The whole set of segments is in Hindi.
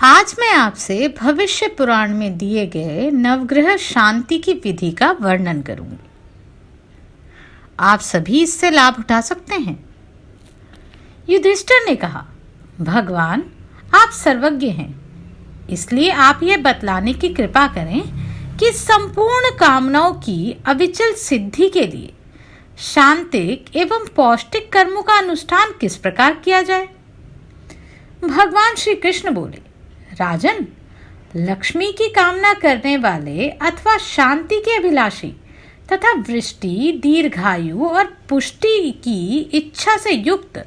आज मैं आपसे भविष्य पुराण में दिए गए नवग्रह शांति की विधि का वर्णन करूंगी। आप सभी इससे लाभ उठा सकते हैं। युधिष्ठिर ने कहा, भगवान आप सर्वज्ञ हैं, इसलिए आप यह बतलाने की कृपा करें कि संपूर्ण कामनाओं की अविचल सिद्धि के लिए शांतिक एवं पौष्टिक कर्मों का अनुष्ठान किस प्रकार किया जाए। भगवान श्री कृष्ण बोले, राजन, लक्ष्मी की कामना करने वाले अथवा शांति के अभिलाषी तथा वृष्टि, दीर्घायु और पुष्टि की इच्छा से युक्त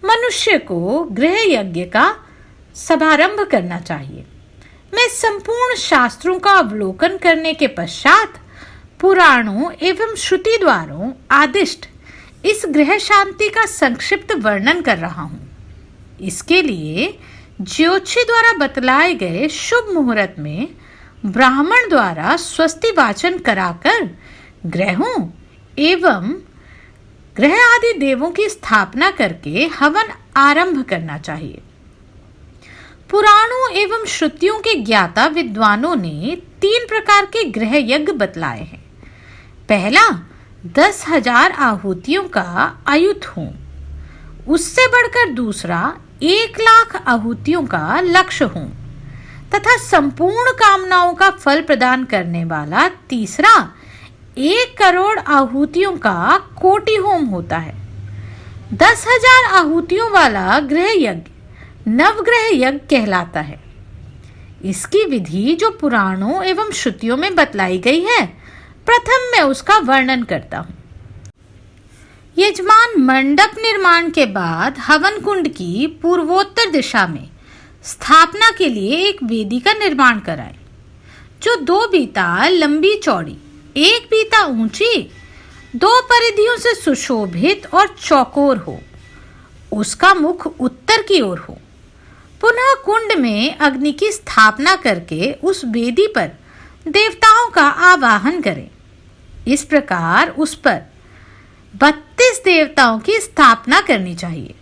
मनुष्य को गृह यज्ञ का शुभारंभ करना चाहिए। मैं संपूर्ण शास्त्रों का अवलोकन करने के पश्चात पुराणों एवं श्रुति द्वारों आदिष्ट इस गृह शांति का संक्षिप्त वर्णन कर रहा हूँ। इसके लिए ज्योतिषी द्वारा बतलाए गए शुभ मुहूर्त में ब्राह्मण द्वारा स्वस्ति वाचन कराकर ग्रहों एवं ग्रह आदि देवों की स्थापना करके हवन आरंभ करना चाहिए। पुराणों एवं श्रुतियों के ज्ञाता विद्वानों ने 3 प्रकार के गृह यज्ञ बतलाए हैं। पहला 10,000 आहुतियों का अयुत होम, उससे बढ़कर दूसरा 1,00,000 आहुतियों का लक्ष्य होम तथा संपूर्ण कामनाओं का फल प्रदान करने वाला तीसरा 1 करोड़ आहुतियों का कोटि होम होता है। 10,000 आहुतियों वाला गृह यज्ञ नवग्रह यज्ञ कहलाता है। इसकी विधि जो पुराणों एवं श्रुतियों में बतलाई गई है, प्रथम मैं उसका वर्णन करता हूँ। यजमान मंडप निर्माण के बाद हवन कुंड की पूर्वोत्तर दिशा में स्थापना के लिए एक वेदी का निर्माण कराए, जो 2 बीता लंबी चौड़ी, 1 बीता ऊंची, 2 परिधियों से सुशोभित और चौकोर हो। उसका मुख उत्तर की ओर हो। पुनः कुंड में अग्नि की स्थापना करके उस वेदी पर देवताओं का आवाहन करें। इस प्रकार उस पर 32 देवताओं की स्थापना करनी चाहिए।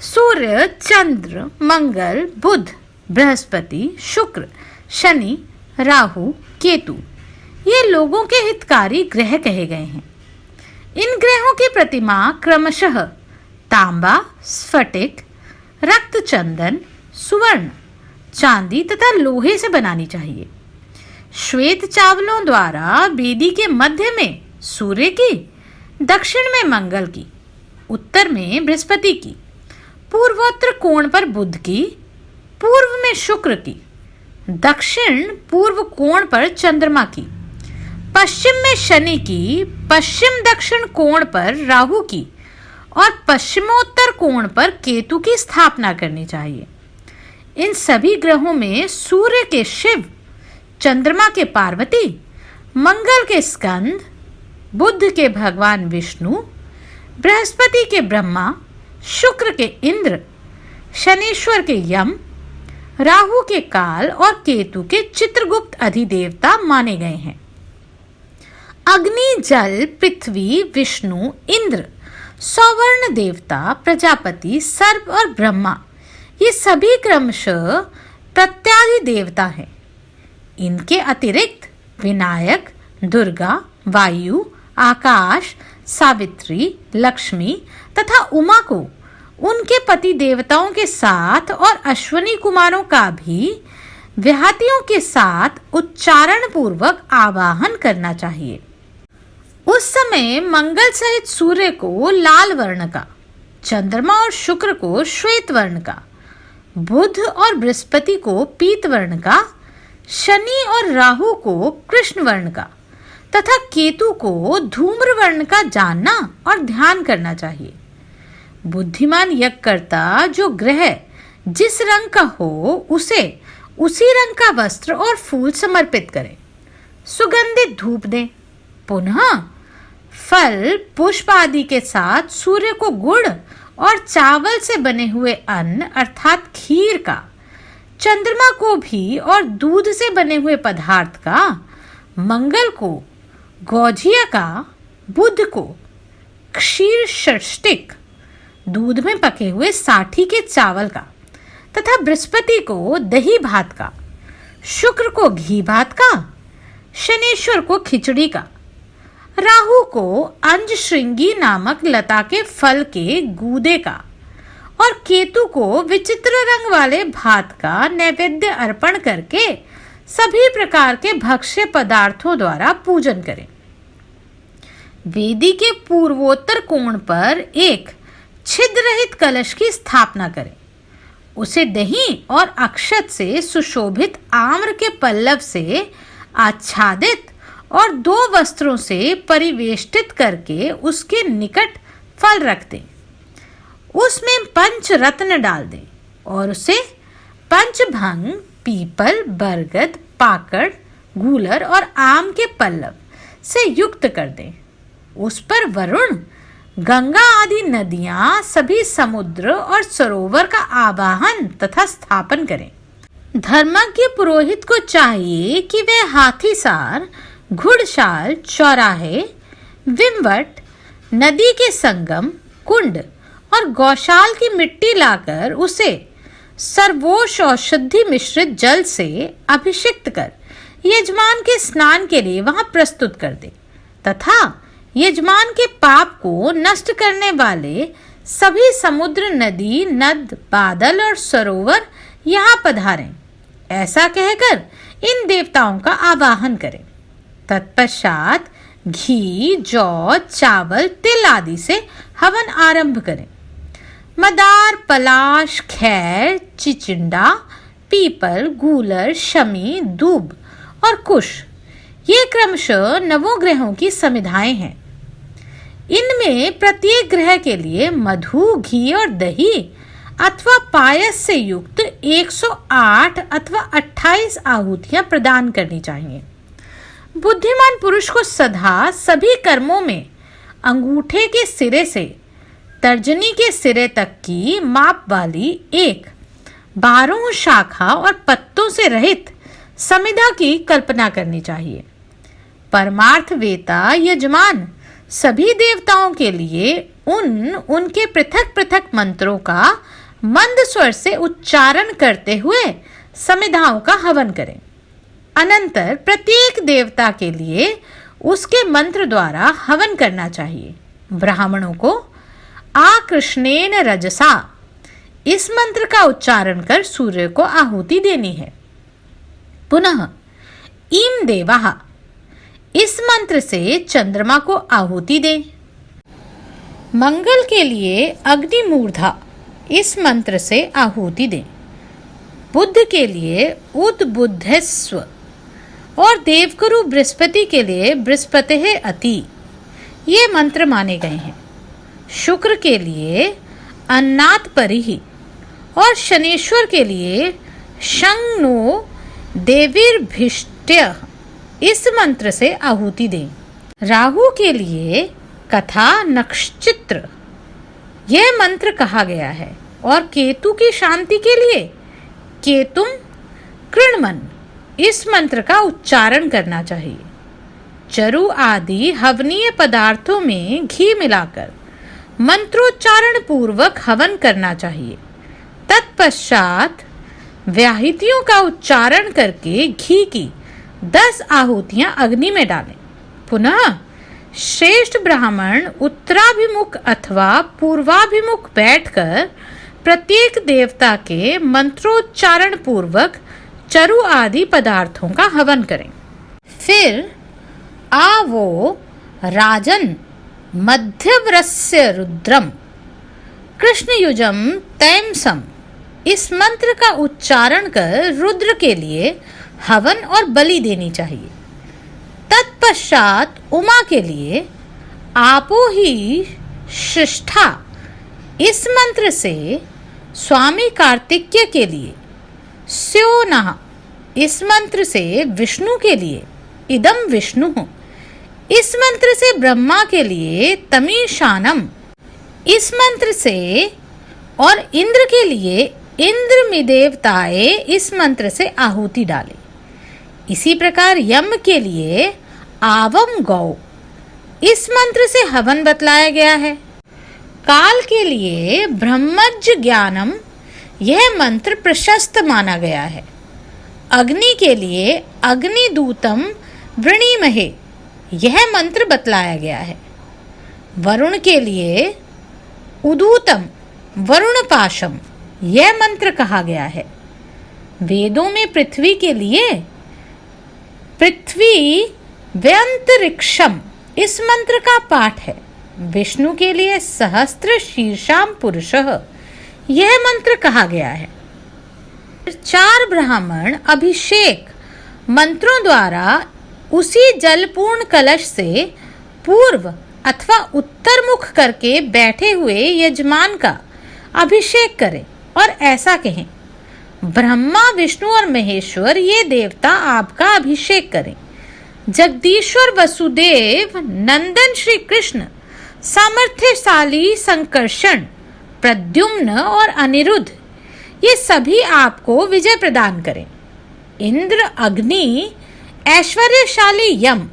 सूर्य, चंद्र, मंगल, बुध, बृहस्पति, शुक्र, शनि, राहु, केतु ये लोगों के हितकारी ग्रह कहे गए हैं। इन ग्रहों की प्रतिमा क्रमशः तांबा, स्फटिक, रक्त चंदन, सुवर्ण, चांदी तथा लोहे से बनानी चाहिए। श्वेत चावलों द्वारा वेदी के मध्य में सूर्य की, दक्षिण में मंगल की, उत्तर में बृहस्पति की, पूर्वोत्तर कोण पर बुध की, पूर्व में शुक्र की, दक्षिण पूर्व कोण पर चंद्रमा की, पश्चिम में शनि की, पश्चिम दक्षिण कोण पर राहु की और पश्चिमोत्तर कोण पर केतु की स्थापना करनी चाहिए। इन सभी ग्रहों में सूर्य के शिव, चंद्रमा के पार्वती, मंगल के स्कंद, बुध के भगवान विष्णु, बृहस्पति के ब्रह्मा, शुक्र के इंद्र, शनीश्वर के यम, राहु के काल और केतु के चित्रगुप्त अधिदेवता माने गए हैं। अग्नि, जल, पृथ्वी, विष्णु, इंद्र, सौवर्ण देवता, प्रजापति, सर्प और ब्रह्मा ये सभी क्रमशः प्रत्यादि देवता हैं। इनके अतिरिक्त विनायक, दुर्गा, वायु, आकाश, सावित्री, लक्ष्मी तथा उमा को उनके पति देवताओं के साथ और अश्वनी कुमारों का भी व्याहतियों के साथ उच्चारण पूर्वक आवाहन करना चाहिए। उस समय मंगल सहित सूर्य को लाल वर्ण का, चंद्रमा और शुक्र को श्वेत वर्ण का, बुध और बृहस्पति को पीत वर्ण का, शनि और राहु को कृष्ण वर्ण का तथा केतु को धूम्र वर्ण का जानना और ध्यान करना चाहिए। बुद्धिमान यज्ञकर्ता जो ग्रह जिस रंग का हो उसे उसी रंग का वस्त्र और फूल समर्पित करे। सुगंधित धूप दें। पुनः फल, पुष्प आदि के साथ सूर्य को गुड़ और चावल से बने हुए अन्न अर्थात खीर का, चंद्रमा को भी और दूध से बने हुए पदार्थ का, मंगल को गौजिया का, बुध को क्षीर षष्टिक दूध में पके हुए साठी के चावल का तथा बृहस्पति को दही भात का, शुक्र को घी भात का, शनेश्वर को खिचड़ी का, राहु को अंजश्रृंगी नामक लता के फल के गूदे का और केतु को विचित्र रंग वाले भात का नैवेद्य अर्पण करके सभी प्रकार के भक्ष्य पदार्थों द्वारा पूजन करें। वेदी के पूर्वोत्तर कोण पर एक छिद्र रहित कलश की स्थापना करें। उसे दही और अक्षत से सुशोभित आम्र के पल्लव से आच्छादित और 2 वस्त्रों से परिवेष्टित करके उसके निकट फल रख दें। उसमें पंच रत्न डाल दें और उसे पंचभंग, पीपल, बरगद, पाकड़, गूलर और आम के पल्लव से युक्त कर दें। उस पर वरुण, गंगा आदि नदियां, सभी समुद्र और सरोवर का आवाहन तथा स्थापन करें। धर्मज्ञ पुरोहित को चाहिए कि वह हाथीसार, घुड़शाल, चौराहे, विमवट, नदी के संगम, कुंड और गौशाल की मिट्टी लाकर उसे सर्वोच्च औषधि मिश्रित जल से अभिषिक्त कर यजमान के स्नान के लिए वहां प्रस्तुत कर दे तथा यजमान के पाप को नष्ट करने वाले सभी समुद्र, नदी, नद, बादल और सरोवर यहाँ पधारें, ऐसा कहकर इन देवताओं का आवाहन करें। तत्पश्चात घी, जौ, चावल, तिल आदि से हवन आरंभ करें। मदार, पलाश, खैर, चिचिंडा, पीपल, गूलर, शमी, दूब और कुश ये क्रमशः नवोग्रहों की समिधाएं हैं। इनमें प्रत्येक ग्रह के लिए मधु, घी और दही अथवा पायस से युक्त 108 अथवा 28 आहुतियां प्रदान करनी चाहिए। बुद्धिमान पुरुष को सदा सभी कर्मों में अंगूठे के सिरे से तर्जनी के सिरे तक की माप वाली एक 12 शाखा और पत्तों से रहित समिधा की कल्पना करनी चाहिए। परमार्थ वेता यजमान सभी देवताओं के लिए उनके पृथक पृथक मंत्रों का मंद स्वर से उच्चारण करते हुए समिधाओं का हवन करें। अनंतर प्रत्येक देवता के लिए उसके मंत्र द्वारा हवन करना चाहिए। ब्राह्मणों को आकृष्णेन रजसा इस मंत्र का उच्चारण कर सूर्य को आहुति देनी है। पुनः ईम देवाः इस मंत्र से चंद्रमा को आहुति दें। मंगल के लिए अग्निमूर्धा इस मंत्र से आहुति दें। बुध के लिए उद्बुद्धस्व और देवगुरु बृहस्पति के लिए बृहस्पतिः अति ये मंत्र माने गए हैं। शुक्र के लिए अन्नात् परिहि और शनेश्वर के लिए शंनो देवीर्भिष्ट्य इस मंत्र से आहुति दें। राहु के लिए कथा नक्षचित्र यह मंत्र कहा गया है और केतु की शांति के लिए केतुम कृण्मन इस मंत्र का उच्चारण करना चाहिए। चरु आदि हवनीय पदार्थों में घी मिलाकर मंत्रोच्चारण पूर्वक हवन करना चाहिए। तत्पश्चात व्याहृतियों का उच्चारण करके घी की 10 आहुतियां अग्नि में डालें। पुनः श्रेष्ठ ब्राह्मण उत्तराभिमुख अथवा पूर्वाभिमुख बैठकर प्रत्येक देवता के मंत्रोच्चारण पूर्वक चरु आदि पदार्थों का हवन करें। फिर आवो राजन मध्यव्रस्य रुद्रम कृष्णयुजम तैमसम इस मंत्र का उच्चारण कर रुद्र के लिए हवन और बलि देनी चाहिए। तत्पश्चात उमा के लिए आपो ही शिष्ठा इस मंत्र से स्वामी कार्तिकेय के लिए स्योनः इस मंत्र से विष्णु के लिए इदम विष्णु इस मंत्र से ब्रह्मा के लिए तमीशानम इस मंत्र से और इंद्र के लिए इंद्रमिदेवताए इस मंत्र से आहुति डाले। इसी प्रकार यम के लिए आवम गौ इस मंत्र से हवन बतलाया गया है। काल के लिए ब्रह्मज्ञ ज्ञानम यह मंत्र प्रशस्त माना गया है। अग्नि के लिए अग्निदूतम वृणीमहे यह मंत्र बतलाया गया है। वरुण के लिए उदूतम वरुणपाशम यह मंत्र कहा गया है। वेदों में पृथ्वी के लिए पृथ्वी व्यंतरिक्षम इस मंत्र का पाठ है। विष्णु के लिए सहस्त्र शीर्षाम पुरुषः यह मंत्र कहा गया है। 4 ब्राह्मण अभिषेक मंत्रों द्वारा उसी जलपूर्ण कलश से पूर्व अथवा उत्तर मुख करके बैठे हुए यजमान का अभिषेक करें और ऐसा कहें, ब्रह्मा विष्णु और महेश्वर ये देवता आपका अभिषेक करें। जगदीश्वर वसुदेव नंदन श्री कृष्ण सामर्थ्यशाली संकर्षण प्रद्युम्न और अनिरुद्ध ये सभी आपको विजय प्रदान करें। इंद्र अग्नि ऐश्वर्यशाली यम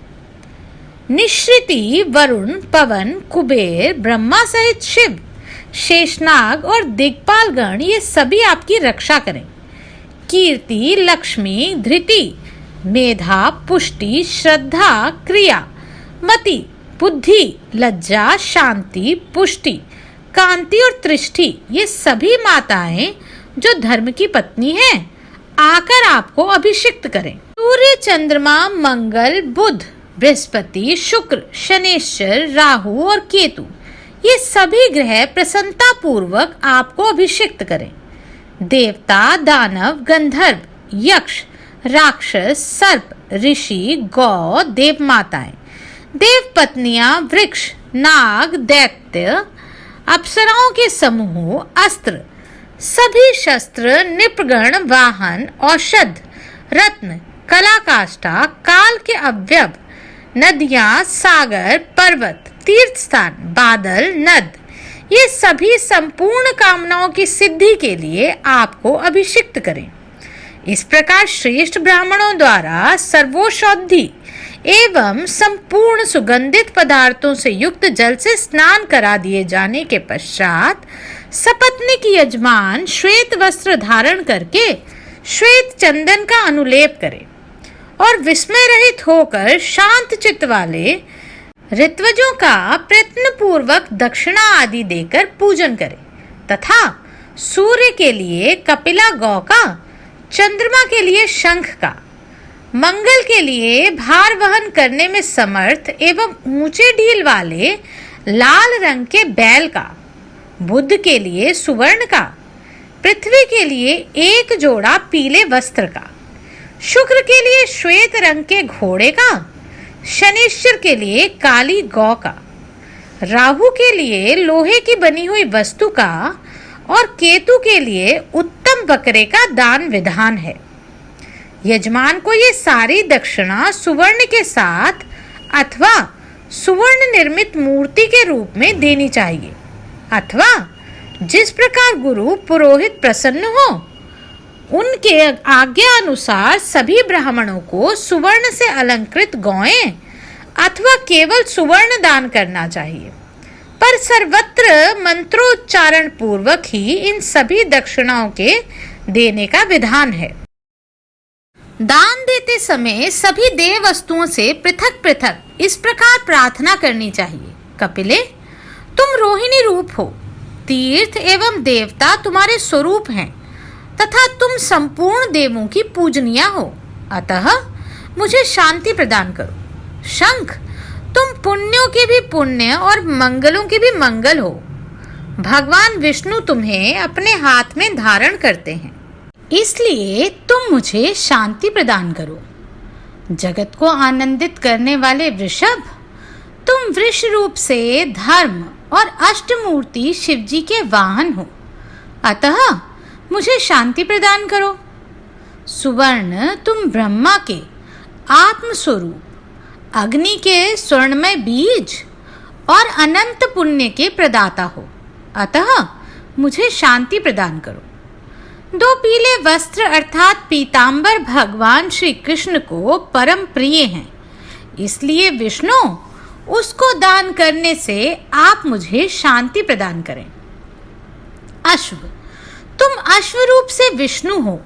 निश्रिति वरुण पवन कुबेर ब्रह्मा सहित शिव शेषनाग और दिग्पाल गण ये सभी आपकी रक्षा करें। कीर्ति लक्ष्मी धृति मेधा पुष्टि श्रद्धा क्रिया मति बुद्धि लज्जा शांति पुष्टि कांति और तृष्टि ये सभी माताएं जो धर्म की पत्नी हैं आकर आपको अभिषिक्त करें। सूर्य चंद्रमा मंगल बुध बृहस्पति शुक्र शनेश्वर राहु और केतु ये सभी ग्रह प्रसन्नता पूर्वक आपको अभिषिक्त करें। देवता दानव गंधर्व यक्ष राक्षस सर्प ऋषि गौ देव माताएं देव पत्नियां वृक्ष नाग दैत्य अप्सराओं के समूह अस्त्र सभी शस्त्र निपगण वाहन औषध रत्न कलाकाष्ठा काल के अवयव नदियां सागर पर्वत तीर्थ स्थान बादल नद ये सभी संपूर्ण कामनाओं की सिद्धि के लिए आपको अभिषिक्त करें। इस प्रकार श्रेष्ठ ब्राह्मणों द्वारा सर्वौषधि एवं संपूर्ण सुगंधित पदार्थों से युक्त जल से स्नान करा दिए जाने के पश्चात सपत्नीक यजमान श्वेत वस्त्र धारण करके श्वेत चंदन का अनुलेप करे और विस्मय रहित होकर शांत चित्त वाले ऋत्वजों का प्रयत्न पूर्वक दक्षिणा आदि देकर पूजन करे तथा सूर्य के लिए कपिला गौ का चंद्रमा के लिए शंख का मंगल के लिए भार वहन करने में समर्थ एवं ऊंचे ढील वाले लाल रंग के बैल का बुध के लिए सुवर्ण का पृथ्वी के लिए एक जोड़ा पीले वस्त्र का शुक्र के लिए श्वेत रंग के घोड़े का शनिश्चर के लिए काली गौ का राहु के लिए लोहे की बनी हुई वस्तु का और केतु के लिए उत्तम बकरे का दान विधान है। यजमान को ये सारी दक्षिणा सुवर्ण के साथ अथवा सुवर्ण निर्मित मूर्ति के रूप में देनी चाहिए अथवा जिस प्रकार गुरु पुरोहित प्रसन्न हो उनके आज्ञा अनुसार सभी ब्राह्मणों को सुवर्ण से अलंकृत गौएं अथवा केवल सुवर्ण दान करना चाहिए, पर सर्वत्र मंत्रोच्चारण पूर्वक ही इन सभी दक्षिणाओं के देने का विधान है। दान देते समय सभी देव वस्तुओं से पृथक पृथक इस प्रकार प्रार्थना करनी चाहिए, कपिले तुम रोहिणी रूप हो, तीर्थ एवं देवता तुम्हारे स्वरूप हैं तथा तुम संपूर्ण देवों की पूजनीय हो, अतः मुझे शांति प्रदान करो। शंख तुम पुण्यों के भी पुण्य और मंगलों के भी मंगल हो। भगवान विष्णु तुम्हें अपने हाथ में धारण करते हैं, इसलिए तुम मुझे शांति प्रदान करो। जगत को आनंदित करने वाले वृषभ तुम वृष रूप से धर्म और अष्टमूर्ति शिवजी के वाहन हो, अतः मुझे शांति प्रदान करो। सुवर्ण तुम ब्रह्मा के आत्म स्वरूप अग्नि के स्वर्णमय बीज और अनंत पुण्य के प्रदाता हो, अतः मुझे शांति प्रदान करो। 2 पीले वस्त्र अर्थात पीतांबर भगवान श्री कृष्ण को परम प्रिय हैं, इसलिए विष्णु उसको दान करने से आप मुझे शांति प्रदान करें। अश्व तुम अश्वरूप से विष्णु हो,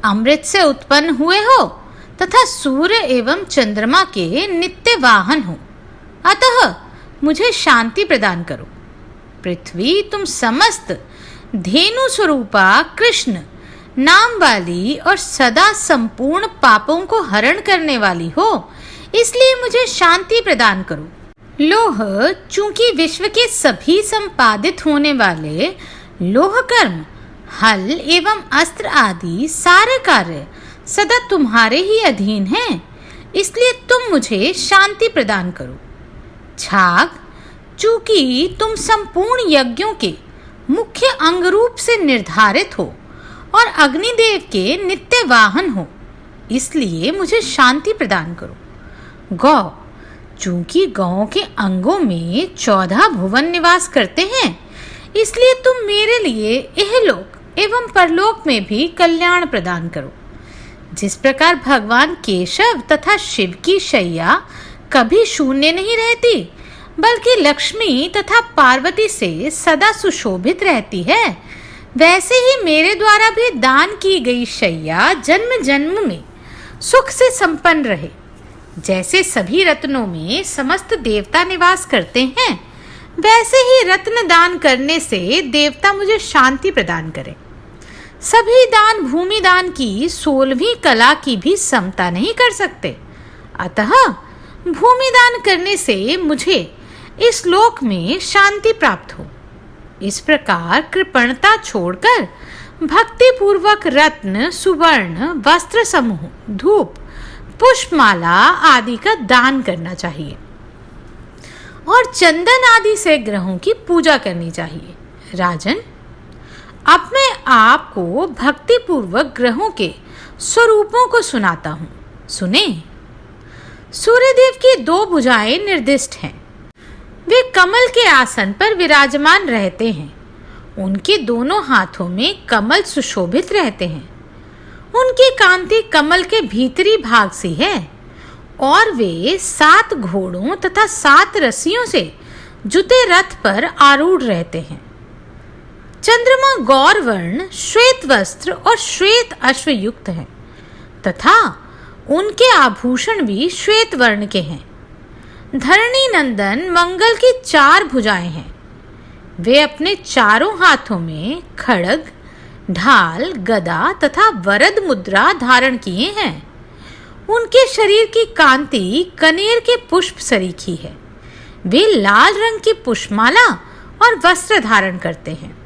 अमृत से उत्पन्न हुए हो तथा सूर्य एवं चंद्रमा के नित्य वाहन हो, अतः मुझे शांति प्रदान करो। पृथ्वी, तुम समस्त धेनु स्वरूपा कृष्ण नाम वाली और सदा संपूर्ण पापों को हरण करने वाली हो, इसलिए मुझे शांति प्रदान करो। लोह, चूंकि विश्व के सभी संपादित होने वाले लोह कर्म, हल एवं अस्त्र आदि सारे कार्य सदा तुम्हारे ही अधीन हैं, इसलिए तुम मुझे शांति प्रदान करो। छाग, चूंकि तुम संपूर्ण यज्ञों के मुख्य अंग रूप से निर्धारित हो और अग्निदेव के नित्य वाहन हो, इसलिए मुझे शांति प्रदान करो। गौ, चूंकि गौ के अंगों में 14 भुवन निवास करते हैं, इसलिए तुम मेरे लिए इहलोक एवं परलोक में भी कल्याण प्रदान करो। जिस प्रकार भगवान केशव तथा शिव की शैया कभी शून्य नहीं रहती, बल्कि लक्ष्मी तथा पार्वती से सदा सुशोभित रहती है, वैसे ही मेरे द्वारा भी दान की गई शैया जन्म जन्म में सुख से संपन्न रहे। जैसे सभी रत्नों में समस्त देवता निवास करते हैं, वैसे ही रत्न दान करने से देवता मुझे शांति प्रदान करें। सभी दान भूमि दान की 16वीं कला की भी समता नहीं कर सकते, अतः भूमि दान करने से मुझे इस लोक में शांति प्राप्त हो। इस प्रकार कृपणता छोड़कर भक्ति पूर्वक रत्न, सुवर्ण, वस्त्र समूह, धूप, पुष्पमाला आदि का दान करना चाहिए और चंदन आदि से ग्रहों की पूजा करनी चाहिए। राजन, अब मैं आपको भक्ति पूर्वक ग्रहों के स्वरूपों को सुनाता हूँ, सुने। सूर्यदेव की 2 भुजाएं निर्दिष्ट हैं। वे कमल के आसन पर विराजमान रहते हैं। उनके दोनों हाथों में कमल सुशोभित रहते हैं। उनकी कांति कमल के भीतरी भाग से है और वे 7 घोड़ों तथा 7 रस्सियों से जुते रथ पर आरूढ़ रहते हैं। चंद्रमा गौरवर्ण, श्वेत वस्त्र और श्वेत अश्व युक्त हैं तथा उनके आभूषण भी श्वेत वर्ण के हैं। धरणी नंदन मंगल की 4 भुजाएं हैं। वे अपने चारों हाथों में खड्ग, ढाल, गदा तथा वरद मुद्रा धारण किए हैं। उनके शरीर की कांति कनेर के पुष्प सरीखी है। वे लाल रंग की पुष्पमाला और वस्त्र धारण करते हैं।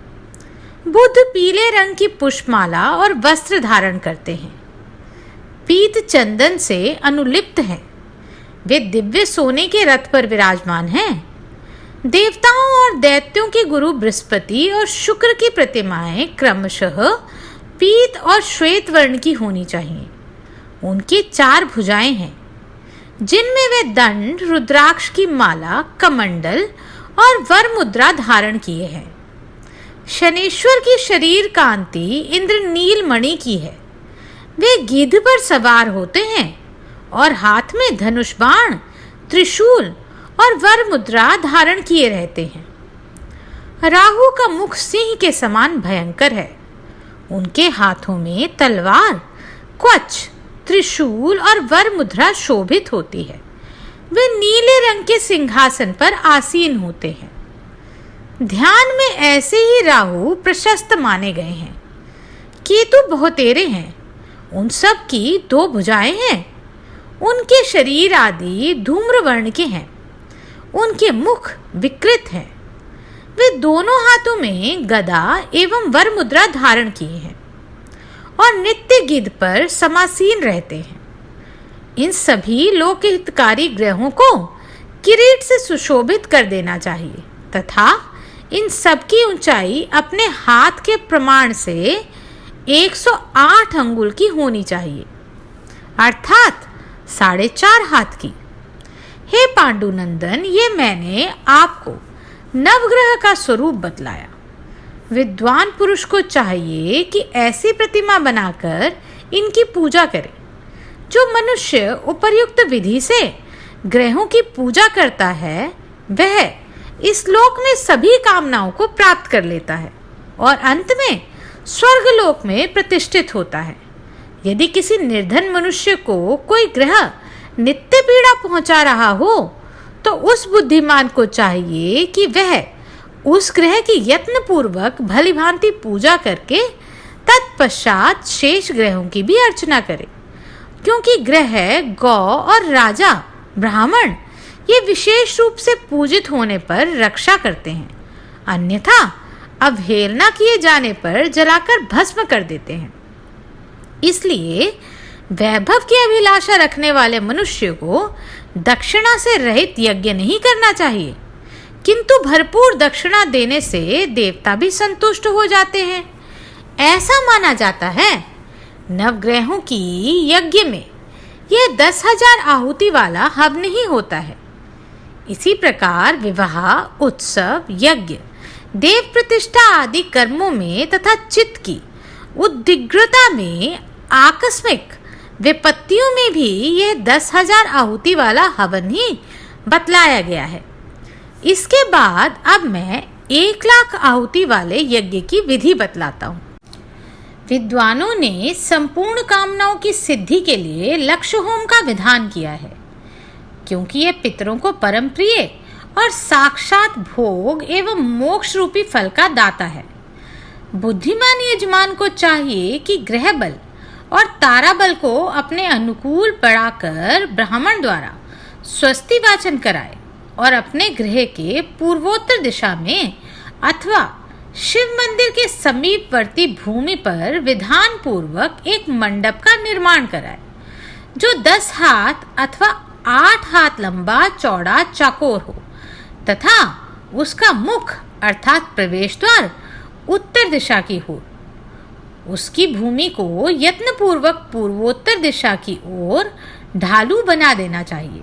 बुध पीले रंग की पुष्पमाला और वस्त्र धारण करते हैं। पीत चंदन से अनुलिप्त हैं। वे दिव्य सोने के रथ पर विराजमान हैं। देवताओं और दैत्यों के गुरु बृहस्पति और शुक्र की प्रतिमाएं क्रमशः पीत और श्वेत वर्ण की होनी चाहिए। उनकी 4 भुजाएं हैं, जिनमें वे दंड, रुद्राक्ष की माला, कमंडल और वर मुद्रा धारण किए हैं। शनेश्वर की शरीर कांति इंद्रनील मणि की है। वे गिद्ध पर सवार होते हैं और हाथ में धनुष बाण, त्रिशूल और वर मुद्रा धारण किए रहते हैं। राहु का मुख सिंह के समान भयंकर है। उनके हाथों में तलवार, कवच, त्रिशूल और वर मुद्रा शोभित होती है। वे नीले रंग के सिंहासन पर आसीन होते हैं। ध्यान में ऐसे ही राहु प्रशस्त माने गए हैं। केतु बहुतेरे हैं। उन सब की 2 भुजाएं हैं। उनके शरीर आदि धूम्र वर्ण के हैं। उनके मुख विकृत हैं। वे दोनों हाथों में गदा एवं वर मुद्रा धारण किए हैं और नित्य गिद्ध पर समासीन रहते हैं। इन सभी लोकहितकारी ग्रहों को किरीट से सुशोभित कर देना चाहिए तथा इन सब की ऊंचाई अपने हाथ के प्रमाण से 108 अंगुल की होनी चाहिए, अर्थात 4.5 हाथ की। हे पांडुनंदन, ये मैंने आपको नवग्रह का स्वरूप बतलाया। विद्वान पुरुष को चाहिए कि ऐसी प्रतिमा बनाकर इनकी पूजा करे। जो मनुष्य उपर्युक्त विधि से ग्रहों की पूजा करता है, वह इस लोक में सभी कामनाओं को प्राप्त कर लेता है और अंत में स्वर्गलोक में प्रतिष्ठित होता है। यदि किसी निर्धन मनुष्य को कोई ग्रह नित्य पीड़ा पहुंचा रहा हो तो उस बुद्धिमान को चाहिए कि वह उस ग्रह की यत्न पूर्वक भली भांति पूजा करके तत्पश्चात शेष ग्रहों की भी अर्चना करे, क्योंकि ग्रह, गौ और राजा ब्राह्मण ये विशेष रूप से पूजित होने पर रक्षा करते हैं, अन्यथा अवहेलना किए जाने पर जलाकर भस्म कर देते हैं। इसलिए वैभव की अभिलाषा रखने वाले मनुष्य को दक्षिणा से रहित यज्ञ नहीं करना चाहिए, किंतु भरपूर दक्षिणा देने से देवता भी संतुष्ट हो जाते हैं। ऐसा माना जाता है नवग्रहों की यज्ञ में यह 10,000 आहुति वाला हवन ही होता है। इसी प्रकार विवाह, उत्सव, यज्ञ, देव प्रतिष्ठा आदि कर्मों में तथा चित्त की उद्विग्नता में, आकस्मिक विपत्तियों में भी यह 10,000 आहुति वाला हवन ही बतलाया गया है। इसके बाद अब मैं 1,00,000 आहुति वाले यज्ञ की विधि बतलाता हूँ। विद्वानों ने संपूर्ण कामनाओं की सिद्धि के लिए लक्ष्य होम का विधान किया है, क्योंकि यह पितरों को परम प्रिय और साक्षात भोग एवं मोक्ष रूपी फल का दाता है। बुद्धिमान यजमान को चाहिए कि ग्रह बल और तारा बल को अपने अनुकूल बढ़ाकर ब्राह्मण द्वारा स्वस्ति वाचन कराए और अपने गृह के पूर्वोत्तर दिशा में अथवा शिव मंदिर के समीपवर्ती भूमि पर विधान पूर्वक एक मंडप का निर्माण कराए, जो 10 हाथ अथवा 8 हाथ लंबा चौड़ा चौकोर हो तथा उसका मुख अर्थात प्रवेश द्वार उत्तर दिशा की हो। उसकी भूमि को यत्नपूर्वक पूर्वोत्तर दिशा की ओर ढालू बना देना चाहिए।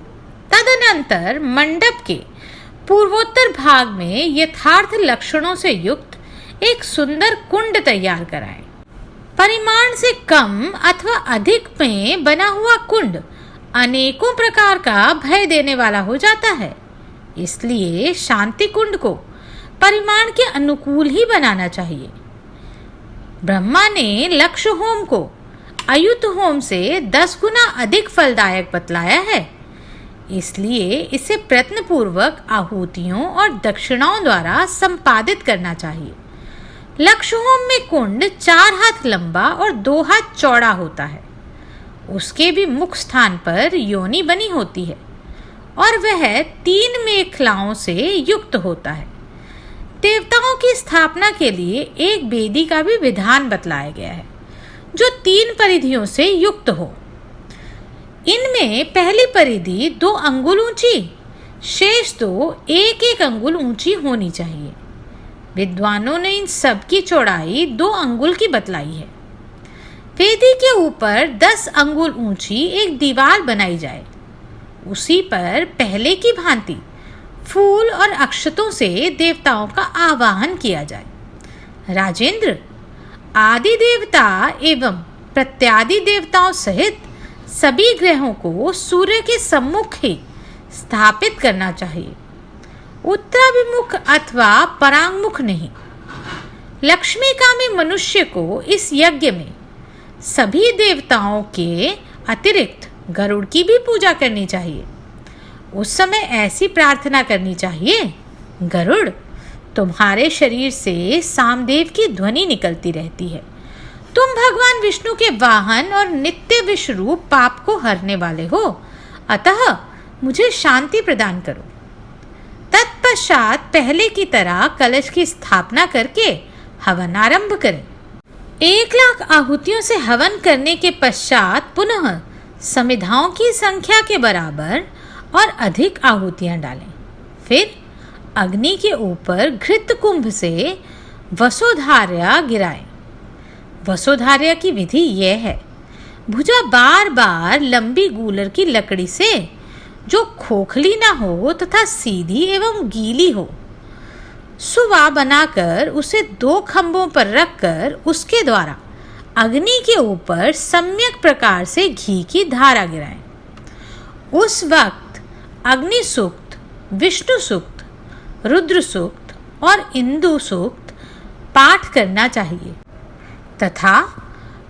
तदनंतर मंडप के पूर्वोत्तर भाग में यथार्थ लक्षणों से युक्त एक सुंदर कुंड तैयार कराएं। परिमाण से कम अथवा अधिक में बना हुआ कुंड अनेकों प्रकार का भय देने वाला हो जाता है, इसलिए शांति कुंड को परिमाण के अनुकूल ही बनाना चाहिए। ब्रह्मा ने लक्ष्य होम को अयुत होम से 10 गुना अधिक फलदायक बतलाया है, इसलिए इसे प्रयत्नपूर्वक आहुतियों और दक्षिणाओं द्वारा संपादित करना चाहिए। लक्ष्य होम में कुंड 4 हाथ लंबा और 2 हाथ चौड़ा होता है। उसके भी मुख स्थान पर योनि बनी होती है और वह 3 मेखलाओं से युक्त होता है। देवताओं की स्थापना के लिए एक वेदी का भी विधान बतलाया गया है, जो 3 परिधियों से युक्त हो। इनमें पहली परिधि 2 अंगुल ऊंची, शेष 2 1-1 अंगुल ऊंची होनी चाहिए। विद्वानों ने इन सब की चौड़ाई 2 अंगुल की बतलाई है। वेदी के ऊपर 10 अंगुल ऊंची एक दीवार बनाई जाए, उसी पर पहले की भांति फूल और अक्षतों से देवताओं का आवाहन किया जाए। राजेंद्र, आदि देवता एवं प्रत्यादि देवताओं सहित सभी ग्रहों को सूर्य के सम्मुख ही स्थापित करना चाहिए, उत्तराभिमुख अथवा परांगमुख नहीं। लक्ष्मीकामी मनुष्य को इस यज्ञ में सभी देवताओं के अतिरिक्त गरुड़ की भी पूजा करनी चाहिए। उस समय ऐसी प्रार्थना करनी चाहिए, गरुड़, तुम्हारे शरीर से सामदेव की ध्वनि निकलती रहती है। तुम भगवान विष्णु के वाहन और नित्य विश्वरूप पाप को हरने वाले हो, अतः मुझे शांति प्रदान करो। तत्पश्चात पहले की तरह कलश की स्थापना करके हवन आरंभ करें। 1,00,000 आहुतियों से हवन करने के पश्चात पुनः समिधाओं की संख्या के बराबर और अधिक आहुतियां डालें। फिर अग्नि के ऊपर घृत कुंभ से वसुधार्या गिराएं। वसुधार्या की विधि यह है, भुजा बार बार लंबी गूलर की लकड़ी से, जो खोखली ना हो तथा सीधी एवं गीली हो, सुवा बनाकर उसे 2 खंभों पर रखकर उसके द्वारा अग्नि के ऊपर सम्यक प्रकार से घी की धारा गिराएं। उस वक्त अग्नि सूक्त, विष्णु सूक्त, रुद्र सूक्त और इंदु सूक्त पाठ करना चाहिए। तथा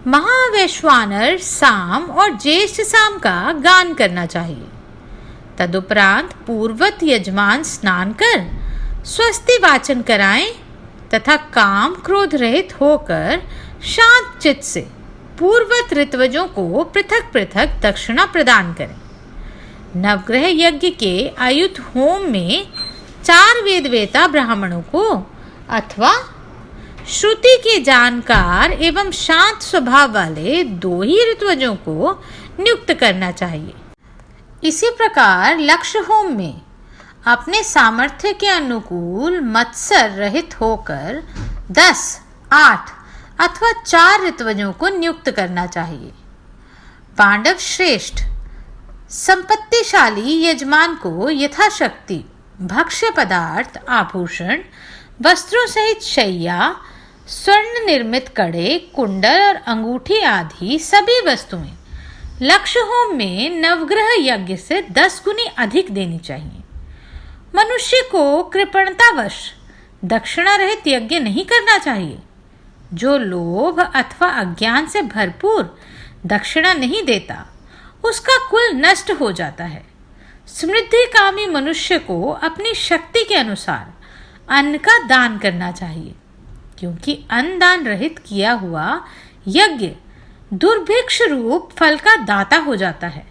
महावैश्वानर साम और ज्येष्ठ साम का गान करना चाहिए। तदुपरांत पूर्वत यजमान स्नान कर स्वस्ति वाचन कराएं तथा काम क्रोध रहित होकर शांत चित्त से पूर्वत ऋत्वजों को पृथक पृथक दक्षिणा प्रदान करें। नवग्रह यज्ञ के आयुध होम में 4 वेदवेता ब्राह्मणों को अथवा श्रुति के जानकार एवं शांत स्वभाव वाले 2 ही ऋत्वजों को नियुक्त करना चाहिए। इसी प्रकार लक्ष्य होम में अपने सामर्थ्य के अनुकूल मत्सर रहित होकर 10, 8 अथवा 4 ऋत्वजों को नियुक्त करना चाहिए। पांडव श्रेष्ठ संपत्तिशाली यजमान को यथाशक्ति भक्ष्य पदार्थ, आभूषण, वस्त्रों सहित शैया, स्वर्ण निर्मित कड़े, कुंडल और अंगूठी आदि सभी वस्तुएं लक्ष्य होम में नवग्रह यज्ञ से 10 गुनी अधिक देनी चाहिए। मनुष्य को कृपणतावश दक्षिणा रहित यज्ञ नहीं करना चाहिए। जो लोभ अथवा अज्ञान से भरपूर दक्षिणा नहीं देता उसका कुल नष्ट हो जाता है। समृद्धि कामी मनुष्य को अपनी शक्ति के अनुसार अन्न का दान करना चाहिए, क्योंकि अन्न दान रहित किया हुआ यज्ञ दुर्भिक्ष रूप फल का दाता हो जाता है।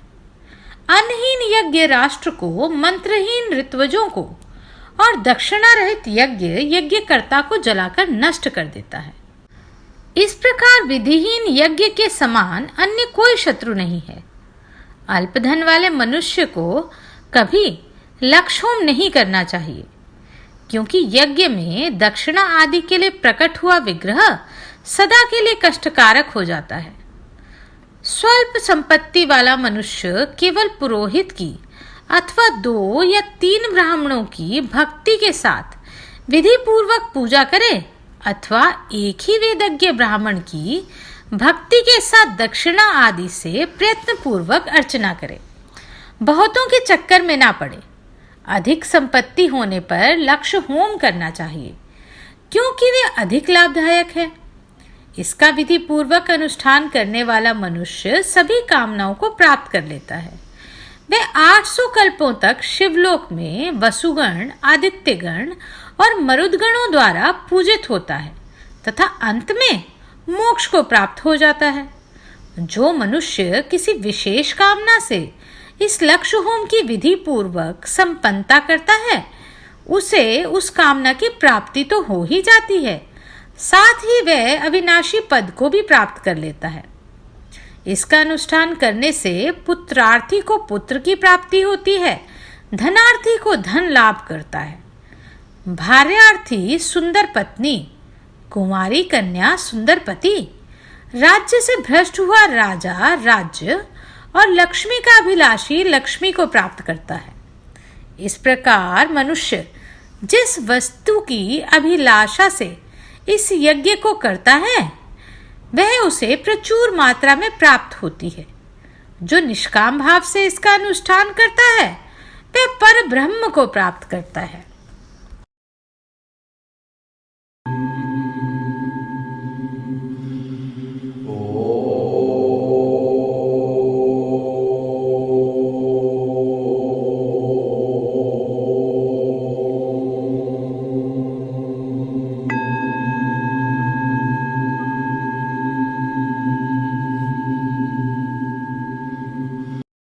अन्नहीन यज्ञ राष्ट्र को, मंत्रहीन ऋत्वजों को और दक्षिणा रहित यज्ञ यज्ञकर्ता को जलाकर नष्ट कर देता है। इस प्रकार विधिहीन यज्ञ के समान अन्य कोई शत्रु नहीं है। अल्पधन वाले मनुष्य को कभी लक्ष्य होम नहीं करना चाहिए, क्योंकि यज्ञ में दक्षिणा आदि के लिए प्रकट हुआ विग्रह सदा के लिए कष्टकारक हो जाता है। स्वल्प संपत्ति वाला मनुष्य केवल पुरोहित की अथवा 2 या 3 ब्राह्मणों की भक्ति के साथ विधि पूर्वक पूजा करे अथवा एक ही वेदज्ञ ब्राह्मण की भक्ति के साथ दक्षिणा आदि से प्रयत्न पूर्वक अर्चना करे। बहुतों के चक्कर में ना पड़े। अधिक संपत्ति होने पर लक्ष्य होम करना चाहिए, क्योंकि वे अधिक लाभदायक है। इसका विधि पूर्वक अनुष्ठान करने वाला मनुष्य सभी कामनाओं को प्राप्त कर लेता है। वह 800 कल्पों तक शिवलोक में वसुगण, आदित्यगण और मरुदगणों द्वारा पूजित होता है तथा अंत में मोक्ष को प्राप्त हो जाता है। जो मनुष्य किसी विशेष कामना से इस लक्ष्य होम की विधि पूर्वक संपन्नता करता है, उसे उस कामना की प्राप्ति तो हो ही जाती है, साथ ही वह अविनाशी पद को भी प्राप्त कर लेता है। इसका अनुष्ठान करने से पुत्रार्थी को पुत्र की प्राप्ति होती है, धनार्थी को धन लाभ करता है। भार्यार्थी सुंदर पत्नी, कुमारी कन्या सुंदर पति, राज्य से भ्रष्ट हुआ राजा राज्य और लक्ष्मी का अभिलाषी लक्ष्मी को प्राप्त करता है। इस प्रकार मनुष्य जिस वस्तु की अभिलाषा से इस यज्ञ को करता है वह उसे प्रचुर मात्रा में प्राप्त होती है। जो निष्काम भाव से इसका अनुष्ठान करता है वह पर ब्रह्म को प्राप्त करता है।